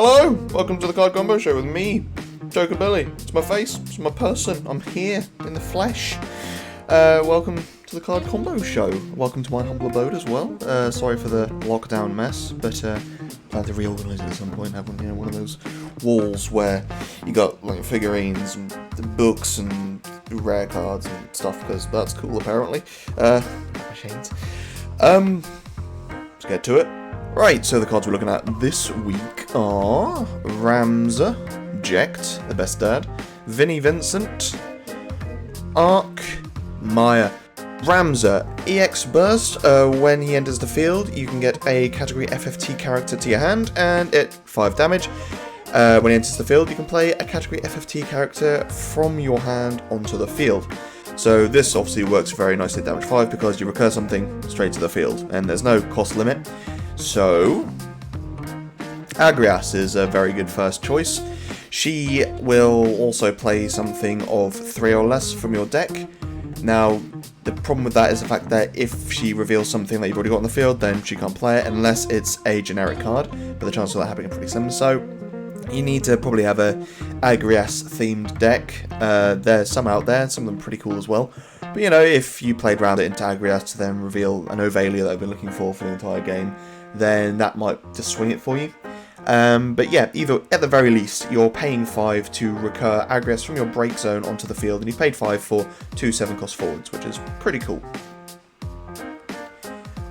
Hello! Welcome to the Card Combo Show with me, Chocobo. It's my face, it's my person, I'm here in the flesh. Welcome to the Card Combo Show. Welcome to my humble abode as well. Sorry for the lockdown mess, but plan to reorganise it at some point, have one of those walls where you got like figurines and books and rare cards and stuff, because that's cool apparently. Machines. Let's get to it. Right, so the cards we're looking at this week are Ramza, Jekt, the best dad, Vincent, Arc, Maya. Ramza, EX Burst, when he enters the field, you can get a category FFT character to your hand, and at 5 damage. When he enters the field, you can play a category FFT character from your hand onto the field. So this obviously works very nicely at damage 5 because you recur something straight to the field, and there's no cost limit. So, Agrias is a very good first choice. She will also play something of 3 or less from your deck. Now, the problem with that is the fact that if she reveals something that you've already got on the field, then she can't play it unless it's a generic card, but the chances of that happening are pretty slim. So, you need to probably have a Agrias themed deck. There's some out there, some of them pretty cool as well. But you know, if you played around it into Agrias to then reveal an Ovalia that I've been looking for the entire game, then that might just swing it for you. But yeah, either at the very least, you're paying 5 to recur Agrias from your break zone onto the field, and you paid 5 for 2 7-cost forwards, which is pretty cool.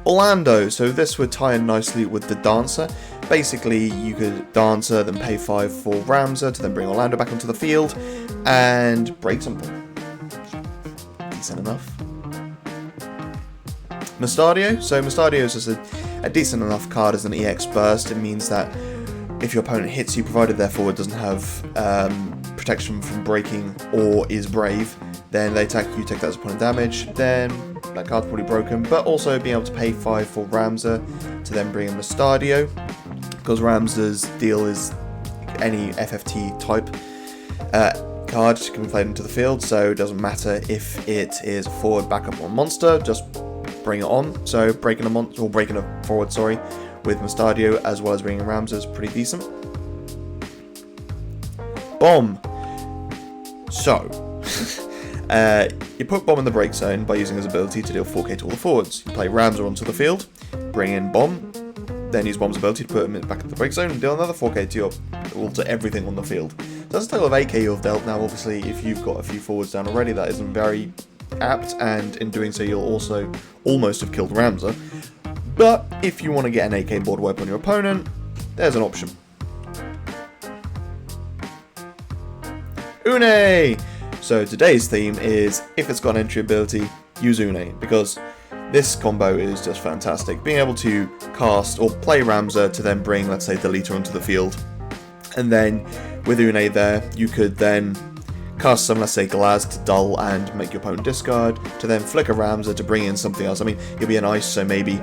Orlando, so this would tie in nicely with the Dancer. Basically, you could Dancer, then pay 5 for Ramza to then bring Orlando back onto the field and break something. Decent enough. Mustadio, so Mustadio is just a decent enough card as an EX Burst. It means that if your opponent hits you, provided their forward doesn't have protection from breaking or is brave, then they attack you, take that as opponent damage, then that card's probably broken. But also being able to pay 5 for Ramza to then bring in Mustadio, because Ramza's deal is any FFT type card can be played into the field, so it doesn't matter if it is a forward, backup, or monster, just bring it on. So breaking a monster, or breaking a forward, sorry, with Mustadio as well as bringing Ramza is pretty decent. Bomb. So, you put Bomb in the break zone by using his ability to deal 4k to all the forwards. You play Ramza onto the field, bring in Bomb, then use Bomb's ability to put him back in the break zone and deal another 4k to everything on the field. So that's a total of 8k you've dealt. Now obviously if you've got a few forwards down already, that isn't very apt, and in doing so you'll also almost have killed Ramza. But if you want to get an AK board wipe on your opponent, there's an option. Unei! So today's theme is, if it's got an entry ability, use Unei, because this combo is just fantastic. Being able to cast or play Ramza to then bring, let's say, Deleter onto the field, and then with Unei there, you could then cast some, let's say, Glaz to dull and make your opponent discard, to then flicker Ramza to bring in something else. I mean, it'll be a nice, so maybe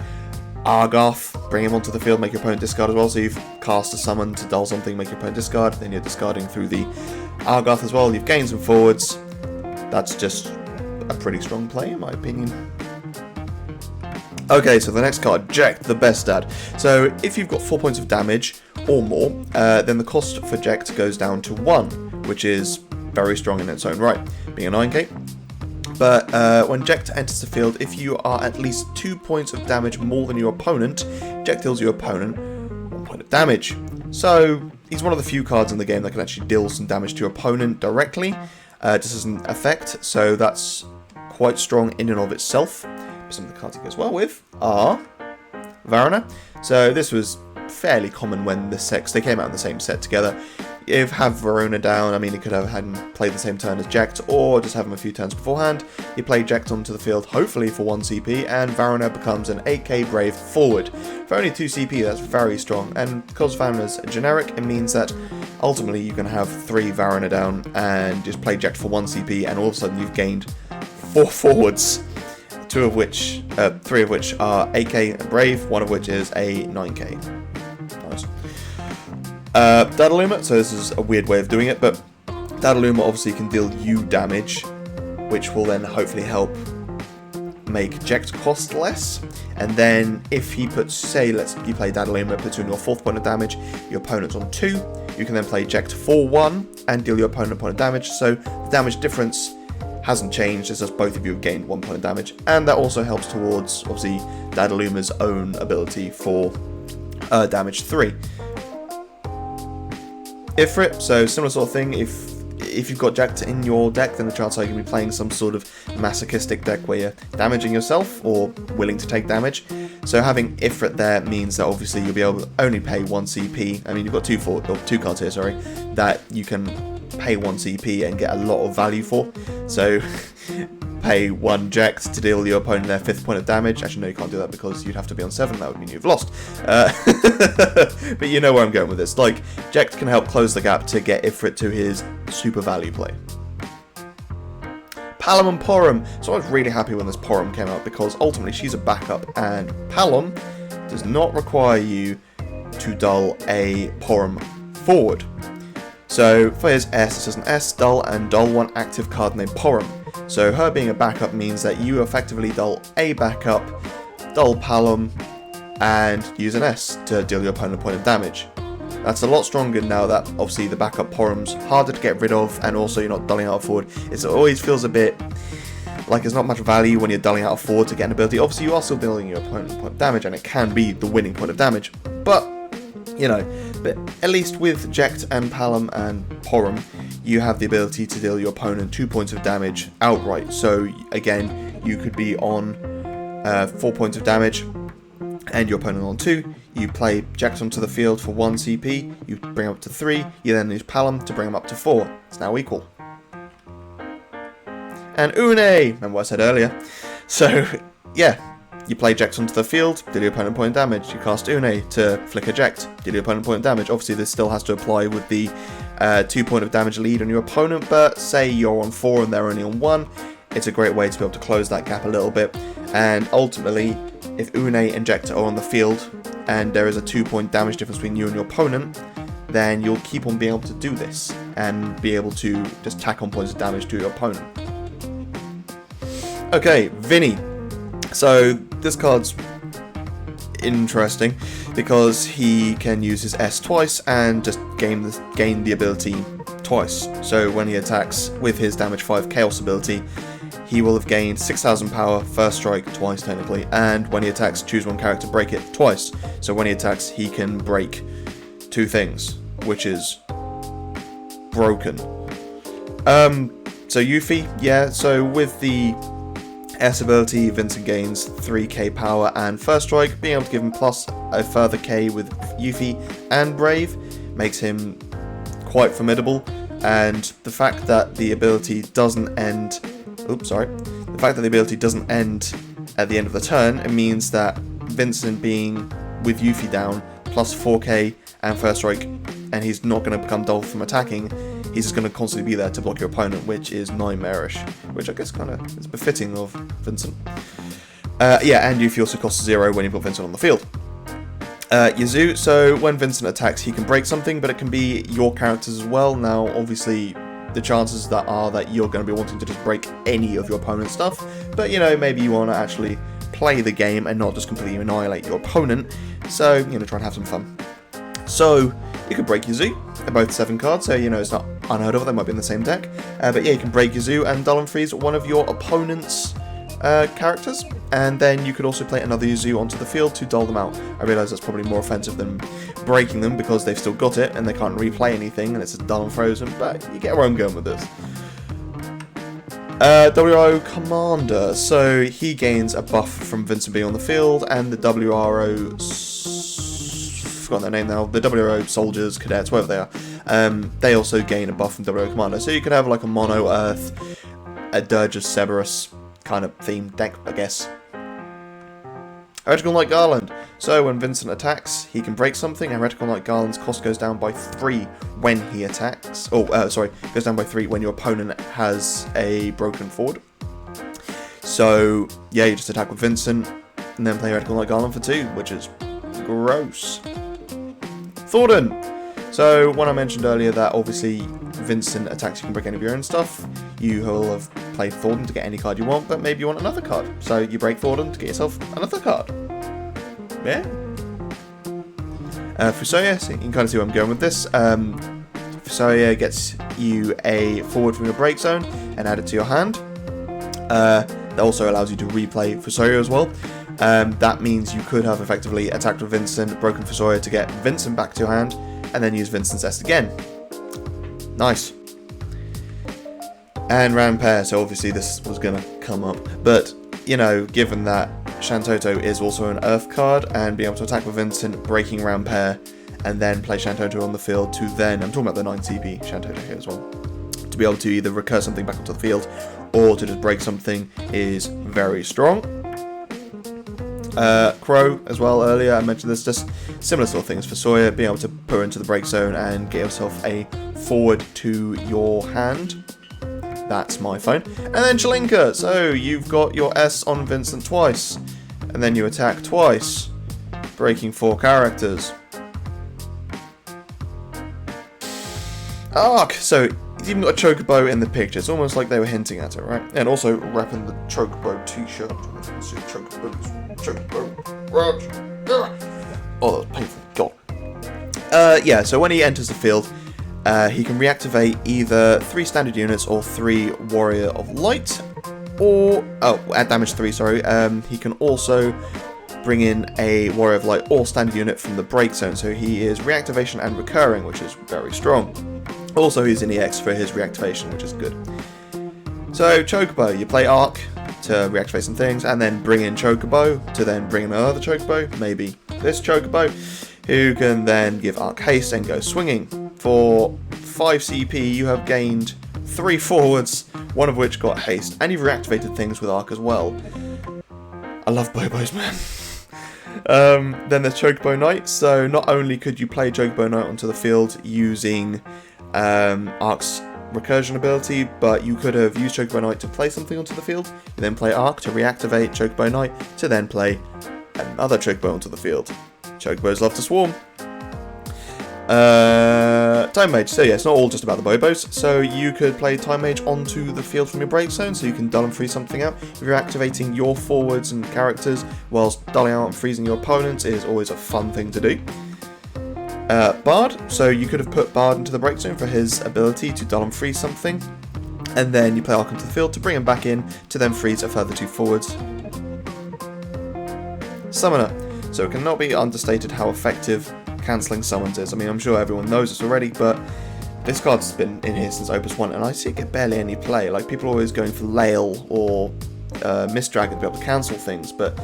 Argarth, bring him onto the field, make your opponent discard as well. So you've cast a summon to dull something, make your opponent discard, then you're discarding through the Argarth as well. You've gained some forwards. That's just a pretty strong play, in my opinion. Okay, so the next card, Jekt, the best dad. So if you've got 4 points of damage or more, then the cost for Jekt goes down to 1, which is very strong in its own right, being a 9k. But when Jekt enters the field, if you are at least 2 points of damage more than your opponent, Jekt deals your opponent 1 point of damage. So he's one of the few cards in the game that can actually deal some damage to your opponent directly, just as an effect, so that's quite strong in and of itself. Some of the cards he goes well with are Varana. So this was fairly common when they came out in the same set together. If have Verona down, I mean, he could have had him play the same turn as Jekt, or just have him a few turns beforehand. You play Jekt onto the field, hopefully for 1 CP, and Varana becomes an 8k brave forward. For only 2 CP, that's very strong, and because Varana's generic, it means that ultimately you can have 3 Varana down and just play Jekt for 1 CP, and all of a sudden you've gained 4 forwards. 3 of which are 8k brave, 1 of which is a 9k. Nice. Dadaluma, so this is a weird way of doing it, but Dadaluma obviously can deal you damage, which will then hopefully help make Ject cost less, and then if he puts, say, you play Dadaluma, puts you on your 4th point of damage, your opponent's on 2, you can then play Ject for 1 and deal your opponent a point of damage, so the damage difference hasn't changed, it's just both of you have gained 1 point of damage, and that also helps towards, obviously, Dadaluma's own ability for damage 3. Ifrit, so similar sort of thing, if you've got Ject in your deck, then the chances are you're going to be playing some sort of masochistic deck where you're damaging yourself or willing to take damage. So having Ifrit there means that obviously you'll be able to only pay 1 CP. I mean, you've got two cards here, sorry, that you can pay 1 CP and get a lot of value for. So pay 1 Ject to deal your opponent their 5th point of damage. Actually, no, you can't do that because you'd have to be on 7. That would mean you've lost. But you know where I'm going with this. Like, Ject can help close the gap to get Ifrit to his super value play. Palom and Porom. So I was really happy when this Porom came out because ultimately she's a backup, and Palom does not require you to dull a Porom forward. So for his S, it says an S, dull, and dull 1 active card named Porom. So her being a backup means that you effectively dull a backup, dull Palom, and use an S to deal your opponent a point of damage. That's a lot stronger now that obviously the backup Porom's harder to get rid of, and also you're not dulling out a forward. It always feels a bit like there's not much value when you're dulling out a forward to get an ability. Obviously you are still dealing your opponent a point of damage, and it can be the winning point of damage, but you know, but at least with Ject and Palom and Porom, you have the ability to deal your opponent 2 points of damage outright. So again, you could be on 4 points of damage and your opponent on 2. You play Ject onto the field for 1 CP, you bring him up to 3, you then use Palom to bring him up to 4. It's now equal. And Unei, remember what I said earlier. So yeah, you play Ject onto the field, deal your opponent a point of damage. You cast Unei to flicker Ject, deal your opponent a point of damage. Obviously this still has to apply with the 2 point of damage lead on your opponent, but say you're on 4 and they're only on 1, it's a great way to be able to close that gap a little bit. And ultimately, if Unei and Ject are on the field and there is a 2 point damage difference between you and your opponent, then you'll keep on being able to do this and be able to just tack on points of damage to your opponent. Okay, Vinny. So this card's interesting because he can use his S twice and just gain the ability twice. So when he attacks with his damage 5 Chaos ability, he will have gained 6,000 power, first strike twice technically, and when he attacks, choose 1 character, break it twice. So when he attacks, he can break 2 things, which is broken. So Yuffie, yeah, so with the S ability, Vincent gains 3k power and first strike. Being able to give him plus a further k with Yuffie and Brave makes him quite formidable, and the fact that the ability doesn't end the fact that the ability doesn't end at the end of the turn, it means that Vincent being with Yuffie down plus 4k and first strike, and he's not going to become dull from attacking, he's just going to constantly be there to block your opponent, which is nightmarish, which I guess kind of is befitting of Vincent. Yeah, and Yuffie also costs 0 when you've got Vincent on the field. Yazoo, so when Vincent attacks, he can break something, but it can be your characters as well. Now, obviously, the chances that you're going to be wanting to just break any of your opponent's stuff, but you know, maybe you want to actually play the game and not just completely annihilate your opponent, so you know, try and have some fun. So you can break Yazoo. They're both 7 cards, so you know, it's not unheard of, they might be in the same deck, but yeah, you can break Yazoo and dull and freeze one of your opponent's characters, and then you could also play another Yazoo onto the field to dull them out. I realise that's probably more offensive than breaking them because they've still got it and they can't replay anything and it's a dull and frozen, but you get where I'm going with this. WRO Commander, so he gains a buff from Vincent being on the field, and the WRO, forgotten their name now, the WRO soldiers, cadets, whatever they are, they also gain a buff from WRO Commander, so you can have like a Mono Earth, a Dirge of Cerberus kind of themed deck, I guess. Heretical Knight Garland. So when Vincent attacks, he can break something. Heretical Knight Garland's cost goes down by 3 when he attacks. Goes down by 3 when your opponent has a broken forward. So yeah, you just attack with Vincent and then play Heretical Knight Garland for 2, which is gross. Thornton. So when I mentioned earlier that obviously Vincent attacks, you can break any of your own stuff, you will have play Thornton to get any card you want, but maybe you want another card. So you break Thornton to get yourself another card. Yeah. Fusoya, so you can kind of see where I'm going with this. Fusoya gets you a forward from your break zone and add it to your hand. That also allows you to replay Fusoya as well. That means you could have effectively attacked with Vincent, broken Fusoya to get Vincent back to your hand, and then use Vincent's S again. Nice. And round pair, so obviously this was going to come up, but, you know, given that Shantoto is also an Earth card, and being able to attack with Vincent, breaking round pair, and then play Shantoto on the field to then, I'm talking about the 9 CP Shantoto here as well, to be able to either recur something back onto the field, or to just break something is very strong. Crow as well earlier, I mentioned this, just similar sort of things for Sawyer, being able to put her into the break zone and get yourself a forward to your hand. That's my phone. And then Chelinka, so you've got your S on Vincent twice, and then you attack twice, breaking 4 characters. Arc, so he's even got a Chocobo in the picture, it's almost like they were hinting at it, right? And also wrapping the Chocobo t-shirt. Chocobo. Oh, that was painful. God. Yeah, so when he enters the field, he can reactivate either 3 standard units or 3 Warrior of Light, or at damage 3. Sorry. He can also bring in a Warrior of Light or standard unit from the break zone. So he is reactivation and recurring, which is very strong. Also, he's in EX for his reactivation, which is good. So Chocobo, you play Arc to reactivate some things, and then bring in Chocobo to then bring in another Chocobo, maybe this Chocobo, who can then give Arc haste and go swinging. For 5 CP, you have gained 3 forwards, one of which got haste, and you've reactivated things with Arc as well. I love Bobos, man. Then there's Chocobo Knight, so not only could you play Chocobo Knight onto the field using Arc's recursion ability, but you could have used Chocobo Knight to play something onto the field, you then play Arc to reactivate Chocobo Knight, to then play another Chocobo onto the field. Chocobos love to swarm. Time Mage, so yeah, it's not all just about the Bobos, so you could play Time Mage onto the field from your break zone, so you can dull and freeze something out. If you're activating your forwards and characters whilst dulling out and freezing your opponents, it is always a fun thing to do. Bard, so you could have put Bard into the break zone for his ability to dull and freeze something, and then you play Arc onto the field to bring him back in, to then freeze a further 2 forwards. Summoner, so it cannot be understated how effective cancelling summons is. I mean, I'm sure everyone knows this already, but this card's been in here since Opus 1, and I see it get barely any play. Like, people are always going for Lael or Mist Dragon to be able to cancel things, but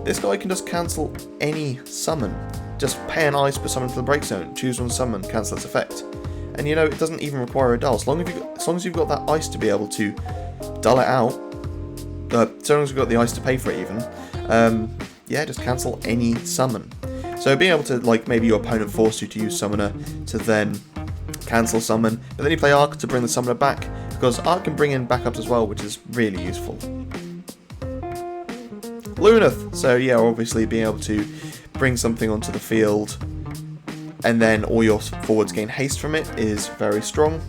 this guy can just cancel any summon. Just pay an ice, put summon to the break zone, choose one summon, cancel its effect. And you know, it doesn't even require a dull. As long as you've got that ice to be able to dull it out, so long as you've got the ice to pay for it even, yeah, just cancel any summon. So being able to, like, maybe your opponent forced you to use Summoner to then cancel summon, but then you play Arc to bring the Summoner back, because Arc can bring in backups as well, which is really useful. Luneth, so yeah, obviously being able to bring something onto the field, and then all your forwards gain haste from it is very strong.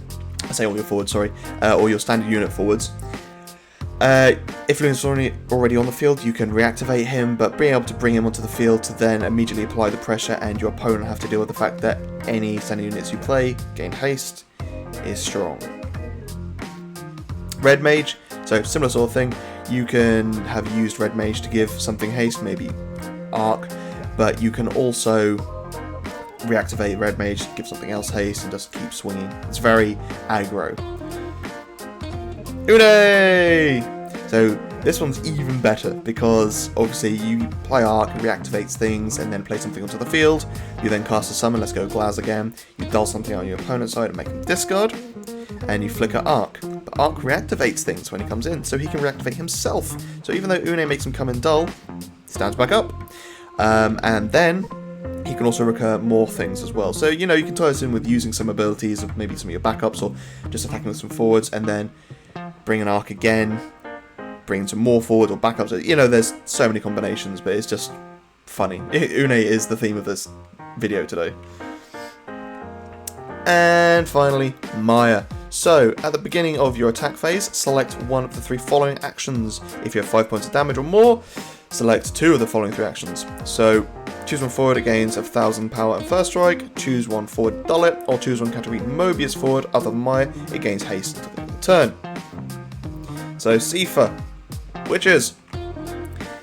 I say all your forwards, sorry, or your standard unit forwards. If Luneth's already on the field, you can reactivate him, but being able to bring him onto the field to then immediately apply the pressure, and your opponent have to deal with the fact that any standard units you play gain haste is strong. Red Mage, so similar sort of thing. You can have used Red Mage to give something haste, maybe Arc, but you can also reactivate Red Mage, give something else haste, and just keep swinging. It's very aggro. Unei! So this one's even better, because obviously you play Arc, it reactivates things, and then play something onto the field. You then cast a summon, let's go Glaz again. You dull something on your opponent's side and make him discard, and you flicker Arc. But Arc reactivates things when he comes in, so he can reactivate himself. So even though Unei makes him come in dull, he stands back up. And then he can also recur more things as well. So, you know, you can tie this in with using some abilities of maybe some of your backups, or just attacking with some forwards, and then bring an Arc again, bring some more forward or backups. You know, there's so many combinations, but it's just funny. Unei is the theme of this video today. And finally, Maya. So, at the beginning of your attack phase, select one of the 3 following actions. If you have 5 points of damage or more, select 2 of the following 3 actions. So, choose one forward, it gains 1,000 power and first strike, choose one forward, dull it, or choose one category Mobius forward, other than Maya, it gains haste until the end of the turn. So, Sifa, Witches.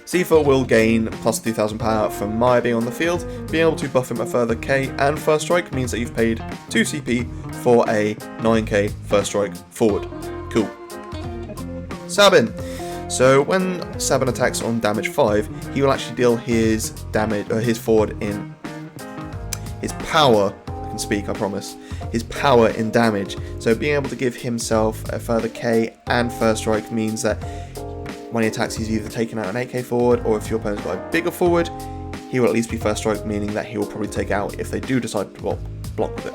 Sifa will gain plus 2,000 power from Maya being on the field. Being able to buff him a further K and first strike means that you've paid 2 CP for a 9k first strike forward. Cool. Sabin. So when Sabin attacks on damage 5, he will actually deal his damage, his forward in his power. I can speak, I promise. His power in damage. So being able to give himself a further K and first strike means that when he attacks, he's either taking out an 8k forward, or if your opponent's got a bigger forward, he will at least be first strike, meaning that he will probably take out if they do decide to block with it.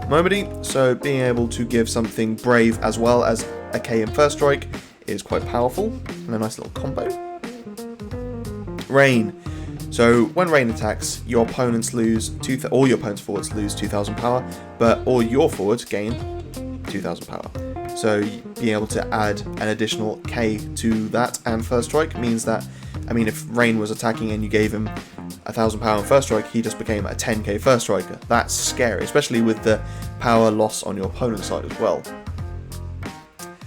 Momody, so being able to give something brave as well as a K in first strike is quite powerful, and a nice little combo. Rain. So when Rain attacks, your opponents lose all your opponent's forwards lose 2,000 power, but all your forwards gain 2,000 power. So being able to add an additional K to that and first strike means that, I mean, if Rain was attacking and you gave him 1,000 power and first strike, he just became a 10k first striker. That's scary, especially with the power loss on your opponent's side as well.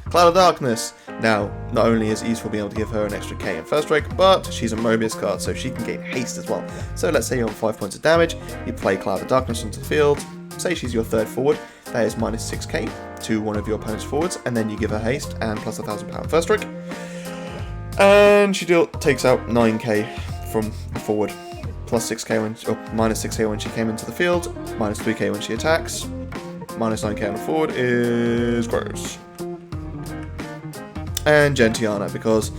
Cloud of Darkness. Now, not only is it useful being able to give her an extra K in first strike, but she's a Mobius card, so she can gain haste as well. So let's say you're on 5 points of damage, you play Cloud of Darkness onto the field, say she's your 3rd forward, that is minus 6k to one of your opponent's forwards, and then you give her haste and plus 1,000 power first strike. And she takes out 9k from the forward, plus 6k or minus 6k when she came into the field, minus 3k when she attacks, minus 9k on the forward is gross. And Gentiana, because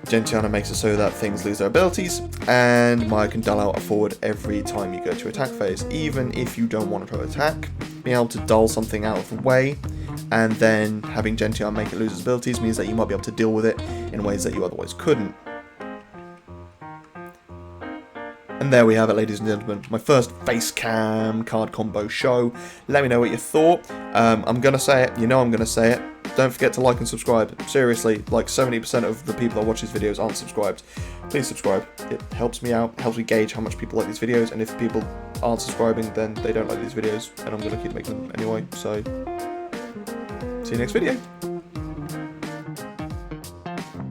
Gentiana makes it so that things lose their abilities, and Maya can dull out a forward every time you go to attack phase, even if you don't want to attack. Being able to dull something out of the way, and then having Gentiana make it lose its abilities means that you might be able to deal with it in ways that you otherwise couldn't. And there we have it, ladies and gentlemen, my first face cam card combo show. Let me know what you thought. I'm going to say it, you know I'm going to say it. Don't forget to like and subscribe. Seriously, like 70% of the people that watch these videos aren't subscribed. Please subscribe. It helps me out, helps me gauge how much people like these videos, and if people aren't subscribing, then they don't like these videos, and I'm going to keep making them anyway, so see you next video.